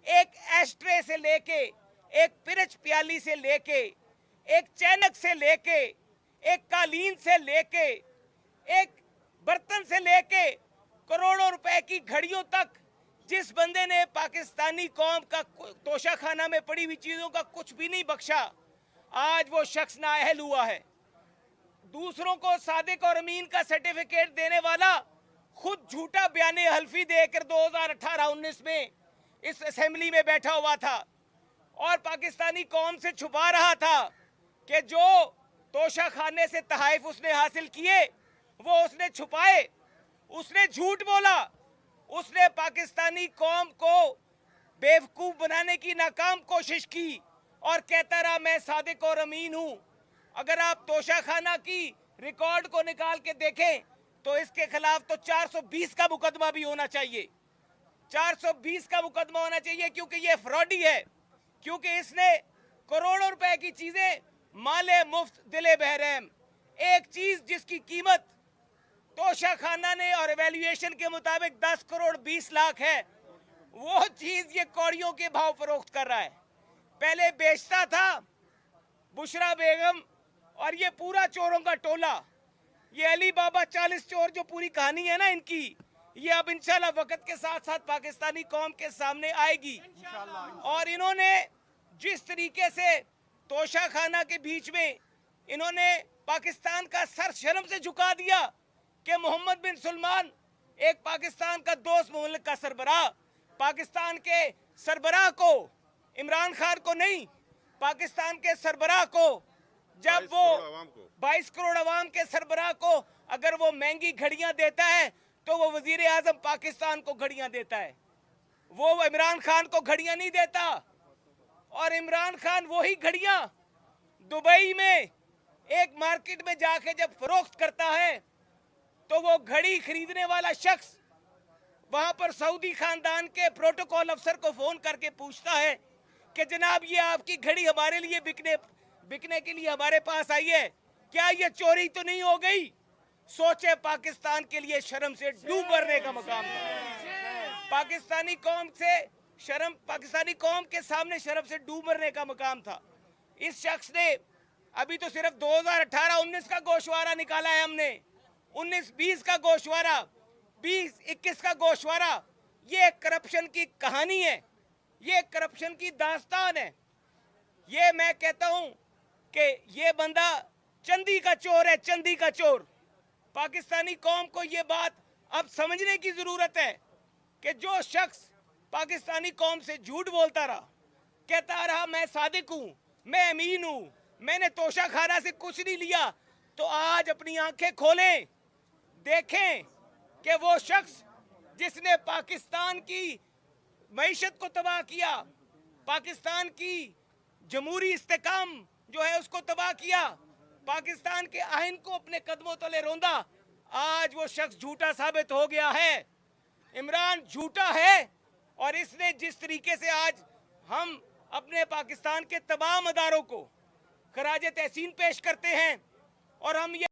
एक एस्ट्रे से लेके, एक पिरच प्याली से लेके, एक चैनक से लेके, एक कालीन से लेके, एक बर्तन से लेके करोड़ों रुपए की घड़ियों तक जिस बंदे ने पाकिस्तानी कौम का तोशाखाना में पड़ी हुई चीजों का कुछ भी नहीं बख्शा, आज वो शख्स नाअहल हुआ है। दूसरों को सादिक और अमीन का सर्टिफिकेट देने वाला खुद झूठा बयान हल्फी देकर 2018-19 में इस असेंबली में बैठा हुआ था और पाकिस्तानी कौम से छुपा रहा था कि जो तोशाखाने से तहाइफ उसने हासिल किए वो उसने छुपाए। उसने झूठ बोला, उसने पाकिस्तानी कौम को बेवकूफ बनाने की नाकाम कोशिश की और कहता रहा मैं सादिक और अमीन हूं। अगर आप तोशाखाना की रिकॉर्ड को निकाल के देखें तो इसके खिलाफ तो 420 का मुकदमा भी होना चाहिए, 420 का मुकदमा होना चाहिए, क्योंकि ये फ्रॉडी है, क्योंकि इसने करोड़ों रुपए की चीजें माले मुफ्त दिले बहरहम, एक चीज जिसकी कीमत तोशाखाना ने और एवेल्युएशन के मुताबिक 10 करोड़ 20 लाख है, वो चीज ये कौड़ियों के भाव फरोख्त कर रहा है। पहले बेचता था बुशरा बेगम और ये पूरा चोरों का टोला, ये अली बाबा 40 चोर जो पूरी कहानी है ना इनकी, ये अब इंशाल्लाह वक्त के साथ साथ पाकिस्तानी कौम के सामने आएगी। और इन्होंने जिस तरीके से तोशाखाना के बीच में इन्होंने पाकिस्तान का सर शर्म से झुका दिया कि मोहम्मद बिन सलमान एक पाकिस्तान का दोस्त मुल्क का सरबराह, पाकिस्तान के सरबराह को, इमरान खान को नहीं, पाकिस्तान के सरबराह को, जब वो 22 करोड़ अवाम के सरबराह को अगर वो महंगी घड़ियां देता है तो वो वजीर आजम पाकिस्तान को घड़ियां देता है, वो इमरान खान को घड़ियां नहीं देता। और इमरान खान वही घड़ियां दुबई में एक मार्केट में जाके जब फरोख्त करता है तो वो घड़ी खरीदने वाला शख्स वहां पर सऊदी खानदान के प्रोटोकॉल अफसर को फोन करके पूछता है कि जनाब ये आपकी घड़ी हमारे लिए बिकने के लिए हमारे पास आई है, क्या ये चोरी तो नहीं हो गई? सोचे पाकिस्तान के लिए शर्म से डूब मरने का मकाम था। पाकिस्तानी कौम से शर्म, पाकिस्तानी कौम के सामने शर्म से डूब मरने का मकाम था। इस शख्स ने अभी तो सिर्फ 2018-19 का गोशवारा निकाला है हमने, 19-20 का गोशवारा, 20-21 का गोशवारा। ये करप्शन की कहानी है, ये करप्शन की दास्तान है। ये मैं कहता हूं कि ये बंदा चंदी का चोर है, चंदी का चोर। पाकिस्तानी कौम को ये बात अब समझने की जरूरत है कि जो शख्स पाकिस्तानी कौम से झूठ बोलता रहा, कहता रहा मैं सादिक हूं, मैं अमीन हूं, मैंने तोशाखाना से कुछ नहीं लिया, तो आज अपनी आंखें खोलें, देखें कि वो शख्स जिसने पाकिस्तान की मईशत को तबाह किया, पाकिस्तान की जमहूरी इस्तेकाम जो है उसको तबाह किया, पाकिस्तान के आइन को अपने कदमों तले रौंदा, आज वो शख्स झूठा साबित हो गया है। इमरान झूठा है और इसने जिस तरीके से आज हम अपने पाकिस्तान के तमाम अदारों को खराज तहसीन पेश करते हैं और हम ये